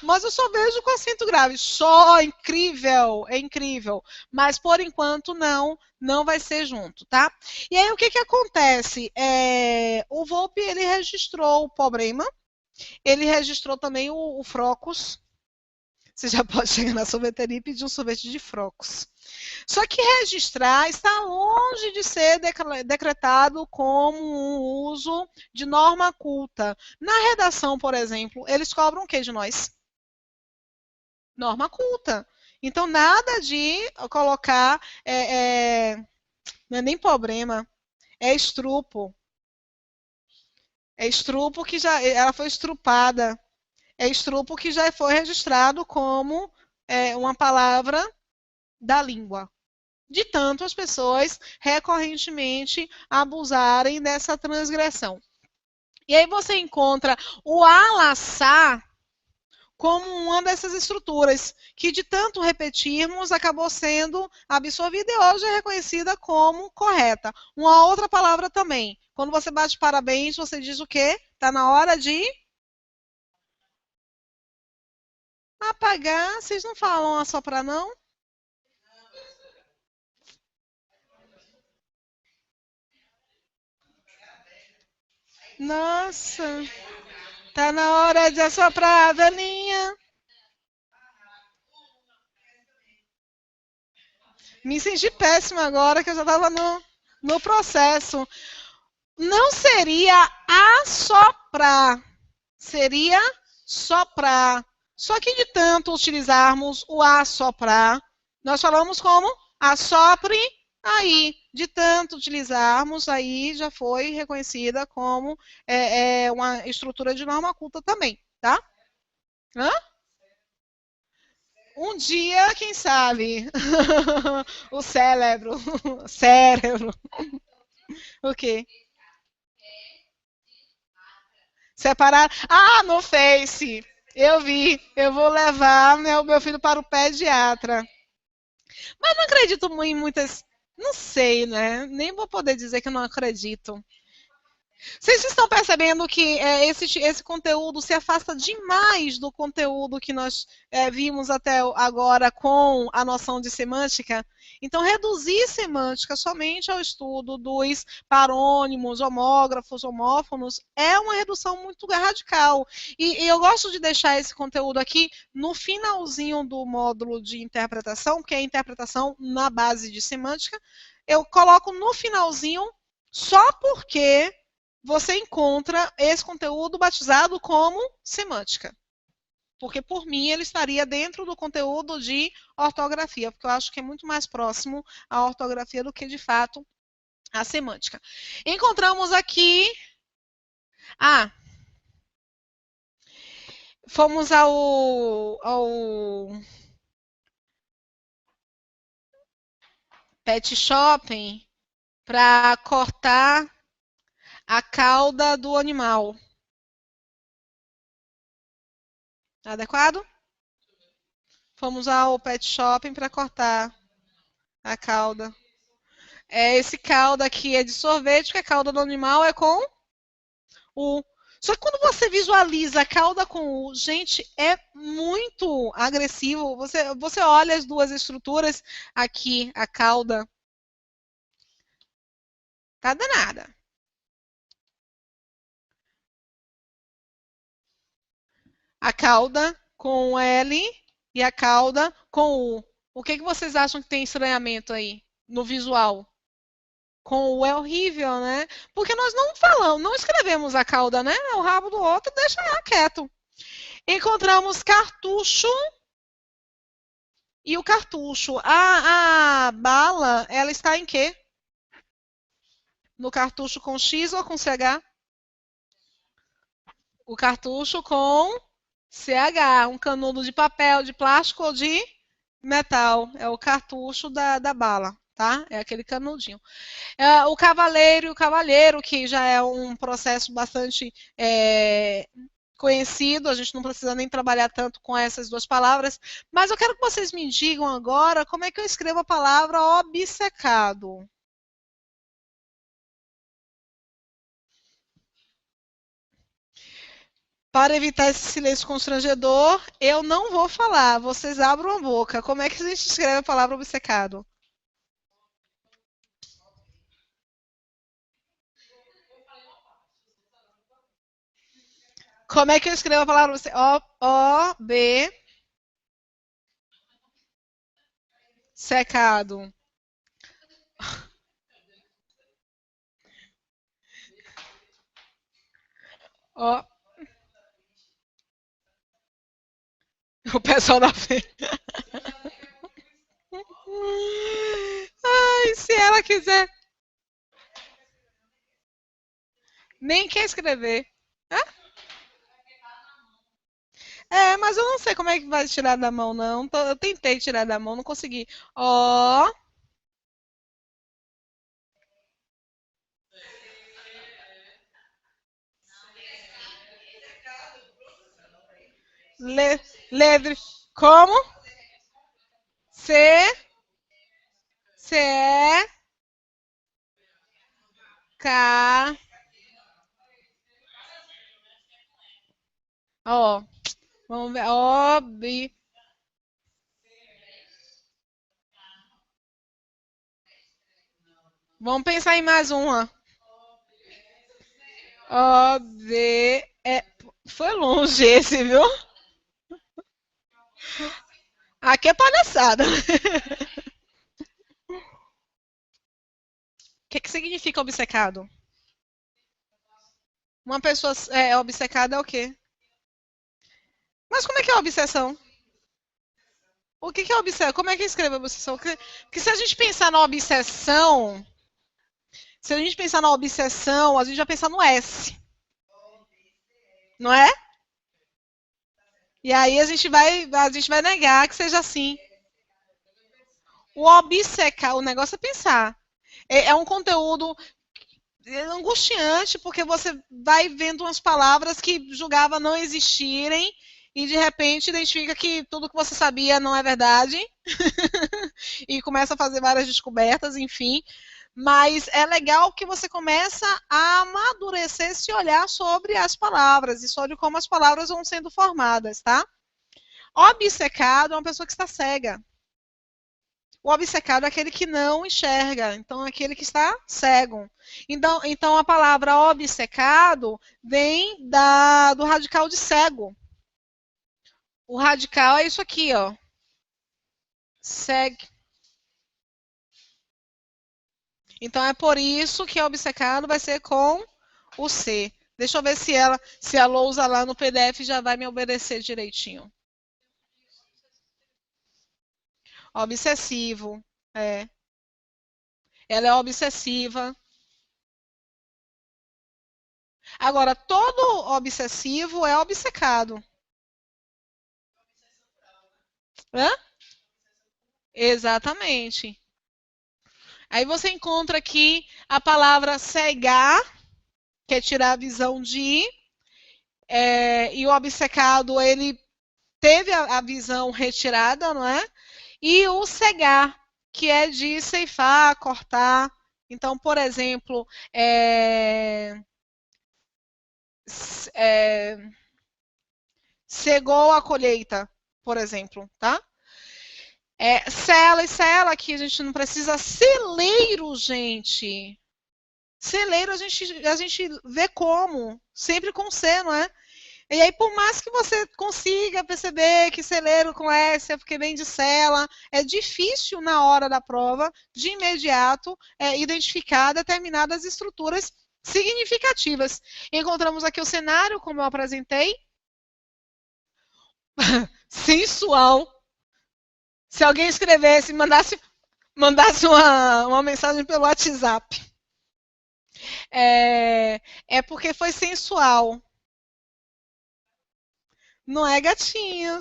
Mas eu só vejo com acento grave. Só incrível, é incrível. Mas por enquanto não vai ser junto, tá? E aí o que acontece? O Volpe ele registrou o problema, ele registrou também o Frocos. Você já pode chegar na sorveteria e pedir um sorvete de Frocos. Só que registrar está longe de ser decretado como um uso de norma culta. Na redação, por exemplo, eles cobram o que de nós? Norma culta. Então, nada de colocar. Não é nem problema, é estrupo. É estrupo que já. Ela foi estrupada. É estrupo que já foi registrado como uma palavra da língua. De tanto as pessoas recorrentemente abusarem dessa transgressão. E aí você encontra o alaçar como uma dessas estruturas que de tanto repetirmos acabou sendo absorvida e hoje é reconhecida como correta. Uma outra palavra também. Quando você bate parabéns, você diz o quê? Está na hora de apagar. Vocês não falam assoprar, não? Nossa, tá na hora de assoprar a velhinha. Me senti péssima agora que eu já estava no processo. Não seria assoprar, seria soprar. Só que de tanto utilizarmos o assoprar, nós falamos como assopre aí. De tanto utilizarmos, aí já foi reconhecida como uma estrutura de norma culta também, tá? Hã? Um dia, quem sabe? O cérebro. Cérebro. O quê? Separar. Ah, no Face. Eu vi. Eu vou levar meu filho para o pediatra. Mas não acredito em muitas. Não sei, né? Nem vou poder dizer que eu não acredito. Vocês estão percebendo que esse conteúdo se afasta demais do conteúdo que nós vimos até agora com a noção de semântica? Então, reduzir semântica somente ao estudo dos parônimos, homógrafos, homófonos, é uma redução muito radical. E eu gosto de deixar esse conteúdo aqui no finalzinho do módulo de interpretação, que é a interpretação na base de semântica. Eu coloco no finalzinho só porque você encontra esse conteúdo batizado como semântica. Porque, por mim, ele estaria dentro do conteúdo de ortografia, porque eu acho que é muito mais próximo à ortografia do que, de fato, à semântica. Encontramos aqui... fomos ao pet shopping para cortar a cauda do animal. Adequado? Fomos ao pet shopping para cortar a cauda. Esse cauda aqui é de sorvete, porque a cauda do animal é com U. Só que quando você visualiza a cauda com U, gente, é muito agressivo. Você olha as duas estruturas aqui, a cauda. Tá danada. A cauda com L e a cauda com U. O que vocês acham que tem estranhamento aí no visual? Com U é horrível, né? Porque nós não falamos, não escrevemos a cauda, né? O rabo do outro deixa lá quieto. Encontramos cartucho e o cartucho. A bala, ela está em quê? No cartucho com X ou com CH? O cartucho com CH. Um canudo de papel, de plástico ou de metal. É o cartucho da bala, tá? É aquele canudinho. O cavaleiro e o cavalheiro, que já é um processo bastante conhecido, a gente não precisa nem trabalhar tanto com essas duas palavras, mas eu quero que vocês me digam agora como é que eu escrevo a palavra obcecado. Para evitar esse silêncio constrangedor, eu não vou falar, vocês abram a boca. Como é que a gente escreve a palavra obcecado? Como é que eu escrevo a palavra O-B secado? Ó. O pessoal da feira. Ai, se ela quiser. Nem quer escrever. Mas eu não sei como é que vai tirar da mão, não. Eu tentei tirar da mão, não consegui. Ó. Letre. Como? C. C. K. Ó. Vamos ver. Ó. B. Vamos pensar em mais uma. O, B, E. Foi longe esse, viu? Aqui é palhaçada. O que significa obcecado? Uma pessoa obcecada é o quê? Mas como é que é a obsessão? O que é obsessão? Como é que escreve obsessão? Porque se a gente pensar na obsessão, a gente vai pensar no S. Não é? E aí a gente vai negar que seja assim. O obcecar, o negócio é pensar. É um conteúdo angustiante, porque você vai vendo umas palavras que julgava não existirem e de repente identifica que tudo que você sabia não é verdade e começa a fazer várias descobertas, enfim. Mas é legal que você começa a amadurecer esse olhar sobre as palavras e sobre como as palavras vão sendo formadas, tá? Obcecado é uma pessoa que está cega. O obcecado é aquele que não enxerga, então é aquele que está cego. Então a palavra obcecado vem do radical de cego. O radical é isso aqui, ó. Segue. Então é por isso que obcecado vai ser com o C. Deixa eu ver se a lousa lá no PDF já vai me obedecer direitinho. Obsessivo, é. Ela é obsessiva. Agora, todo obsessivo é obcecado. Hã? Exatamente. Aí você encontra aqui a palavra cegar, que é tirar a visão de, e o obcecado, ele teve a visão retirada, não é? E o cegar, que é de ceifar, cortar. Então, por exemplo, cegou a colheita, por exemplo, tá? Cela e cela, aqui a gente não precisa. Celeiro, gente. Celeiro a gente vê como, sempre com C, não é? E aí, por mais que você consiga perceber que celeiro com S é porque vem de cela, é difícil na hora da prova, de imediato, identificar determinadas estruturas significativas. Encontramos aqui o cenário, como eu apresentei. Sensual. Se alguém escrevesse, mandasse uma mensagem pelo WhatsApp. É porque foi sensual. Não é gatinho.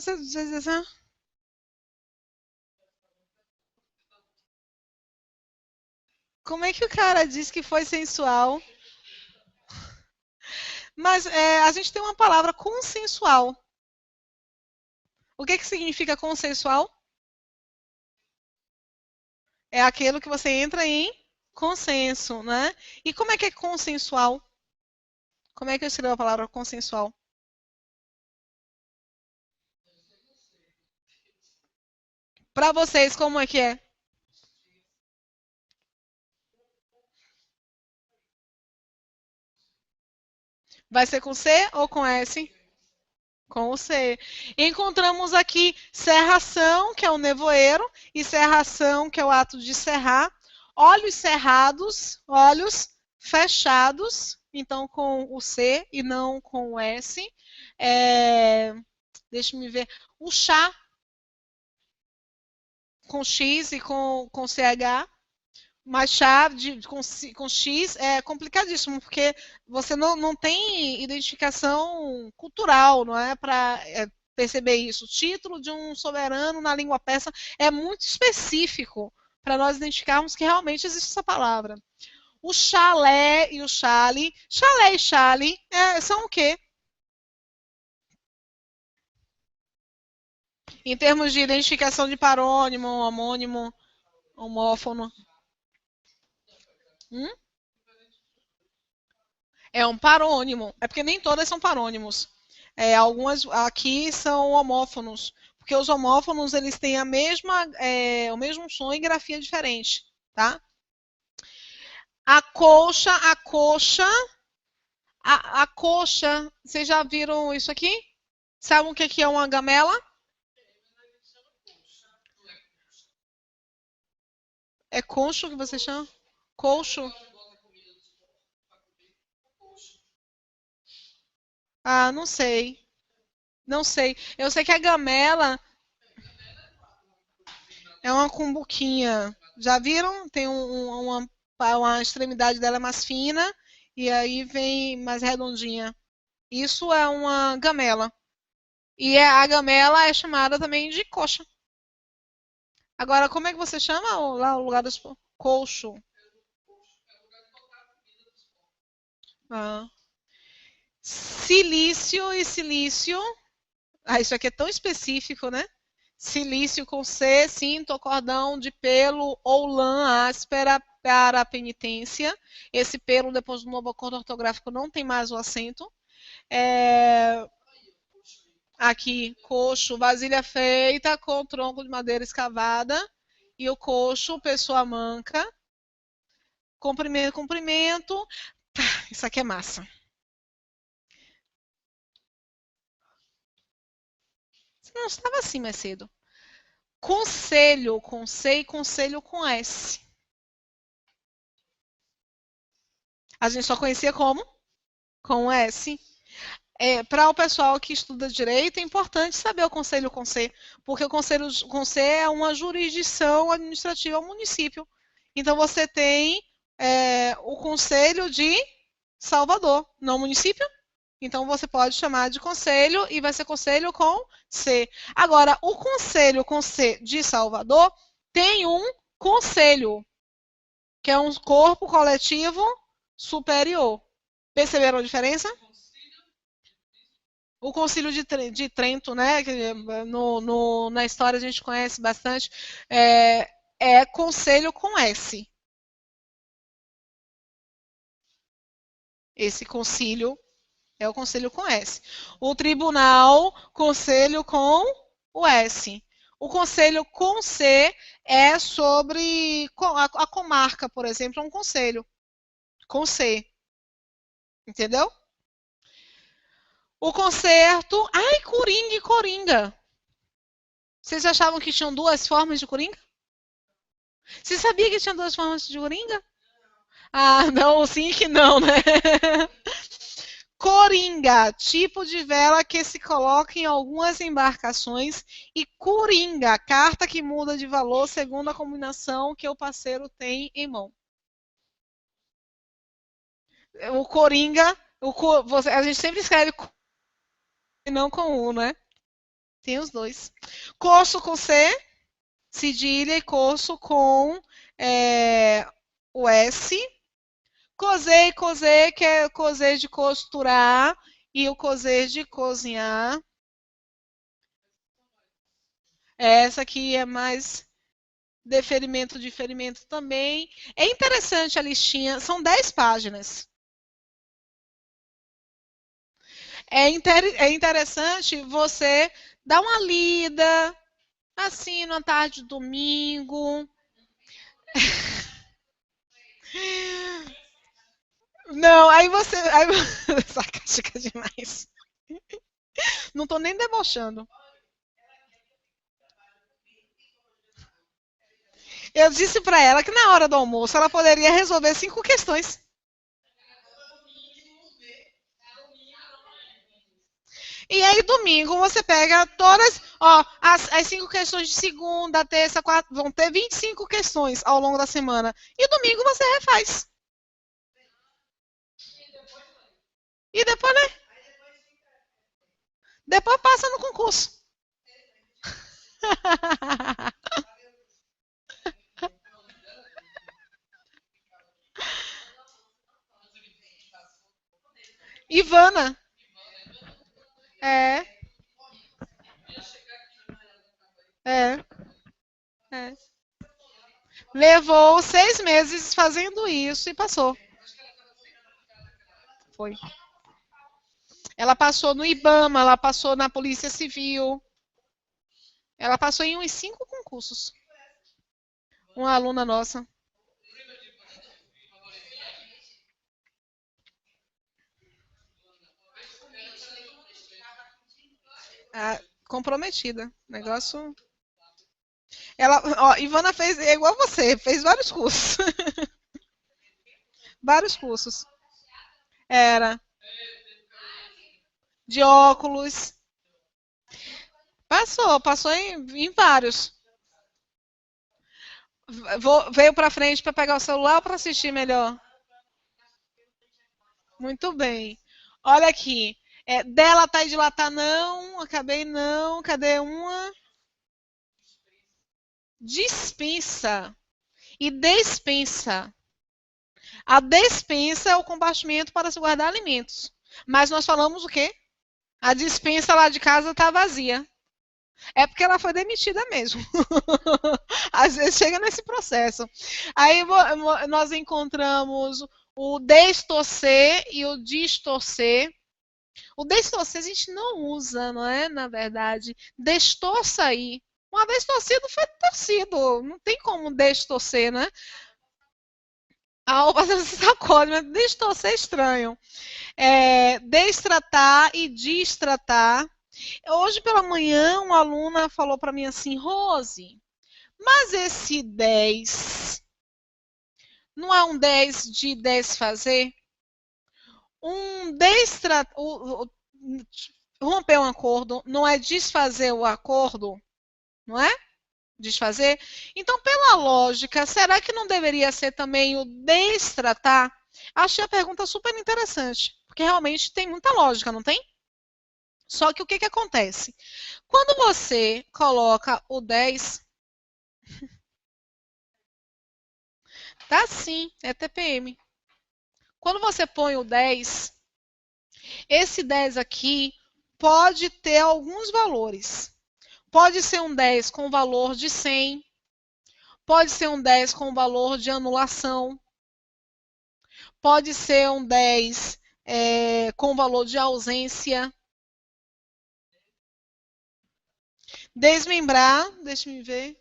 Como é que o cara diz que foi sensual? Mas a gente tem uma palavra consensual. O que significa consensual? É aquilo que você entra em consenso, né? E como é que é consensual? Como é que eu escrevo a palavra consensual? Para vocês, como é que é? Vai ser com C ou com S? Com o C. Encontramos aqui cerração, que é o nevoeiro, e cerração, que é o ato de cerrar. Olhos cerrados, olhos fechados, então com o C e não com o S. Deixa me ver. O chá com X e com CH. Mas chá com X é complicadíssimo, porque você não tem identificação cultural, não é? Para perceber isso. O título de um soberano na língua persa é muito específico para nós identificarmos que realmente existe essa palavra. O chalé e o chale. Chalé e chale são o quê? Em termos de identificação de parônimo, homônimo, homófono. É um parônimo. É porque nem todas são parônimos. Algumas aqui são homófonos. Porque os homófonos eles têm o mesmo som e grafia diferente. Tá? A coxa, a coxa. Vocês já viram isso aqui? Sabem o que é uma gamela? É concho que você chama? Colcho? Ah, não sei. Não sei. Eu sei que a gamela é uma cumbuquinha. Já viram? Tem uma extremidade dela mais fina e aí vem mais redondinha. Isso é uma gamela. E a gamela é chamada também de coxa. Agora, como é que você chama lá o lugar dos colcho? Ah. Silício e silício. Ah, isso aqui é tão específico, né? Silício com C, cinto ou cordão de pelo ou lã áspera para a penitência. Esse pelo, depois do novo acordo ortográfico, não tem mais o acento. Aqui, coxo, vasilha feita com tronco de madeira escavada. E o coxo, pessoa manca. Comprimento, comprimento. Tá, isso aqui é massa. Você não estava assim mais cedo. Conselho com C e conselho com S. A gente só conhecia como? Com S. Para o pessoal que estuda direito, é importante saber o conselho com C, porque o conselho com C é uma jurisdição administrativa ao município. Então, você tem o conselho de Salvador, não município. Então, você pode chamar de conselho e vai ser conselho com C. Agora, o conselho com C de Salvador tem um conselho, que é um corpo coletivo superior. Perceberam a diferença? O Concílio de Trento, né, que na história a gente conhece bastante, é conselho com S. Esse concílio é o conselho com S. O tribunal, conselho com o S. O conselho com C é sobre a comarca, por exemplo, é um conselho com C. Entendeu? O concerto. Ai, coringa e coringa. Vocês achavam que tinham duas formas de coringa? Você sabia que tinha duas formas de coringa? Ah, não, sim que não, né? Coringa, tipo de vela que se coloca em algumas embarcações. E coringa, carta que muda de valor segundo a combinação que o parceiro tem em mão. O coringa, a gente sempre escreve e não com U, né? Tem os dois. Coço com C, cedilha e coço com o S. Cozê e cozê, que é cozê de costurar e o cozê de cozinhar. Essa aqui é mais deferimento, diferimento também. É interessante a listinha, são 10 páginas. É interessante você dar uma lida, assim, numa tarde de domingo. Não, aí você. Sarcástica demais. Não tô nem debochando. Eu disse para ela que na hora do almoço ela poderia resolver 5 questões. E aí, domingo, você pega todas, ó, as 5 questões de segunda, terça, quarta, vão ter 25 questões ao longo da semana. E domingo você refaz. E depois, né? Depois passa no concurso. Ivana. É. É. É. Levou 6 meses fazendo isso e passou. Foi. Ela passou no IBAMA, ela passou na Polícia Civil. Ela passou em uns 5 concursos. Uma aluna nossa. Comprometida. Negócio. Ela, ó, Ivana fez igual você, fez vários cursos. Vários cursos. Era. De óculos. Passou em vários. Veio para frente para pegar o celular ou para assistir melhor? Muito bem. Olha aqui. Dela tá e dilatar não, acabei não. Cadê uma? Dispensa e despensa. A despensa é o compartimento para se guardar alimentos. Mas nós falamos o quê? A despensa lá de casa está vazia. É porque ela foi demitida mesmo. Às vezes chega nesse processo. Aí nós encontramos o destorcer e o distorcer. O destorcer a gente não usa, não é? Na verdade, destorça aí. Uma vez torcido foi torcido. Não tem como destorcer, né? A roupa se sacode, mas distorcer é estranho. Destratar e distratar. Hoje pela manhã, uma aluna falou para mim assim, Rose, mas esse 10 não é um 10 de desfazer? Um romper um acordo não é desfazer o acordo, não é? Desfazer. Então, pela lógica, será que não deveria ser também o destratar? Achei a pergunta super interessante, porque realmente tem muita lógica, não tem? Só que o que, que acontece? Quando você coloca o 10, tá sim, é TPM. Quando você põe o 10, esse 10 aqui pode ter alguns valores. Pode ser um 10 com valor de 100, pode ser um 10 com valor de anulação, pode ser um 10 com valor de ausência. Desmembrar, deixa eu ver.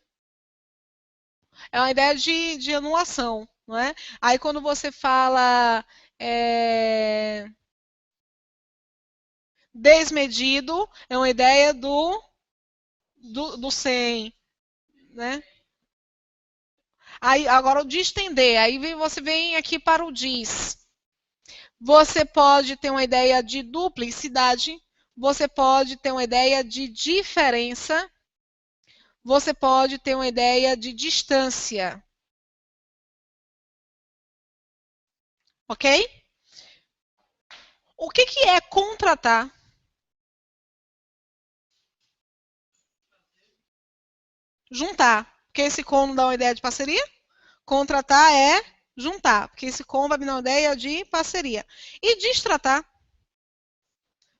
É uma ideia de anulação, não é? Aí quando você fala desmedido, é uma ideia do 100, né? Aí, agora o distender, aí você vem aqui para o diz. Você pode ter uma ideia de duplicidade, você pode ter uma ideia de diferença, você pode ter uma ideia de distância. Ok? O que, que é contratar? Juntar. Porque esse com não dá uma ideia de parceria? Contratar é juntar. Porque esse com vai me dar uma ideia de parceria. E distratar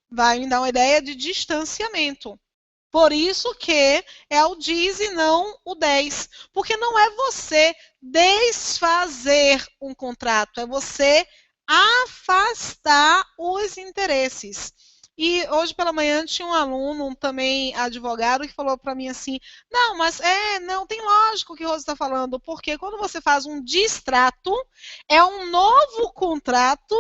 vai me dar uma ideia de distanciamento. Por isso que é o diz e não o 10. Porque não é você desfazer um contrato, é você afastar os interesses. E hoje pela manhã tinha um aluno, também advogado, que falou para mim assim: não, mas não tem lógico o que o Rose está falando, porque quando você faz um distrato, é um novo contrato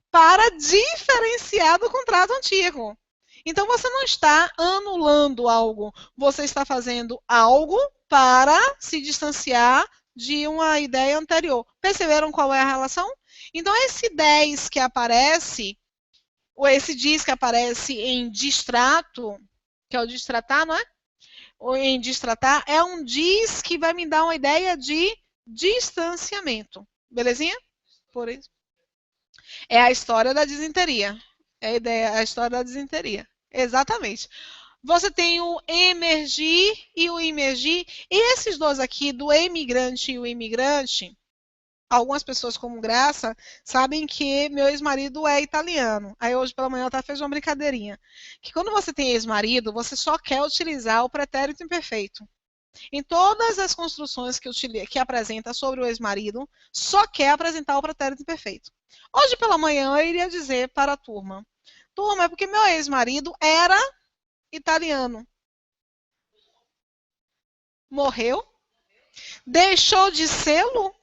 para diferenciar do contrato antigo. Então você não está anulando algo, você está fazendo algo para se distanciar de uma ideia anterior. Perceberam qual é a relação? Então esse 10 que aparece, ou esse diz que aparece em distrato, que é o distratar, não é? Ou em distratar, é um diz que vai me dar uma ideia de distanciamento. Belezinha? Por isso. É a história da disenteria. A história da disenteria. Exatamente. Você tem o emergir e o imergir. E esses dois aqui, do emigrante e o imigrante, algumas pessoas como Graça sabem que meu ex-marido é italiano. Aí hoje pela manhã ela fez uma brincadeirinha. Que quando você tem ex-marido, você só quer utilizar o pretérito imperfeito. Em todas as construções que apresenta sobre o ex-marido, só quer apresentar o pretérito imperfeito. Hoje pela manhã eu iria dizer para a turma: turma, é porque meu ex-marido era italiano. Morreu? Deixou de sê-lo?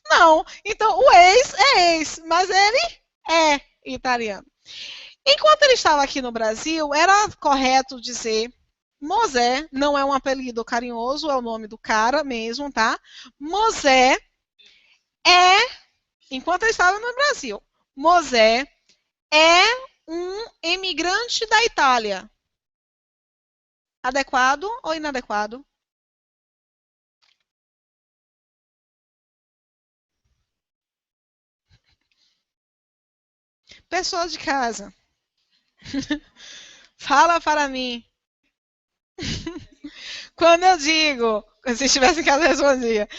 Não. Então o ex é ex, mas ele é italiano. Enquanto ele estava aqui no Brasil, era correto dizer Mosé, não é um apelido carinhoso, é o nome do cara mesmo, tá? Mosé é, enquanto ele estava no Brasil, Mosé é um emigrante da Itália. Adequado ou inadequado? Pessoas de casa, fala para mim. Quando eu digo, se estivesse em casa, eu respondia.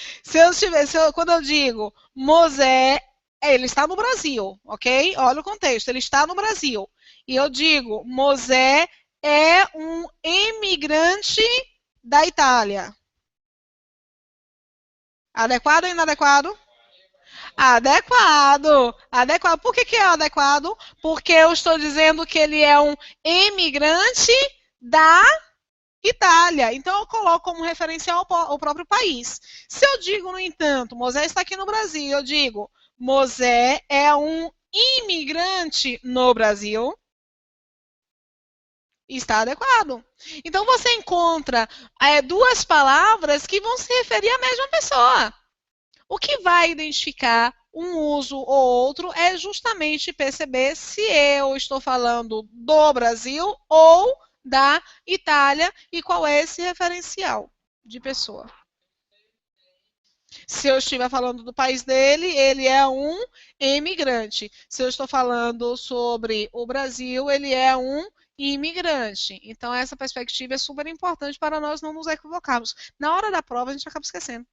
Quando eu digo Mosé, ele está no Brasil, ok? Olha o contexto, ele está no Brasil. E eu digo Mosé é um imigrante da Itália. Adequado ou inadequado? Adequado. Adequado. Por que é adequado? Porque eu estou dizendo que ele é um imigrante da Itália. Então eu coloco como referencial o próprio país. Se eu digo, no entanto, Mosé está aqui no Brasil, eu digo, Mosé é um imigrante no Brasil, está adequado. Então você encontra duas palavras que vão se referir à mesma pessoa. O que vai identificar um uso ou outro é justamente perceber se eu estou falando do Brasil ou da Itália e qual é esse referencial de pessoa. Se eu estiver falando do país dele, ele é um imigrante. Se eu estou falando sobre o Brasil, ele é um imigrante. Então, essa perspectiva é super importante para nós não nos equivocarmos. Na hora da prova, a gente acaba esquecendo.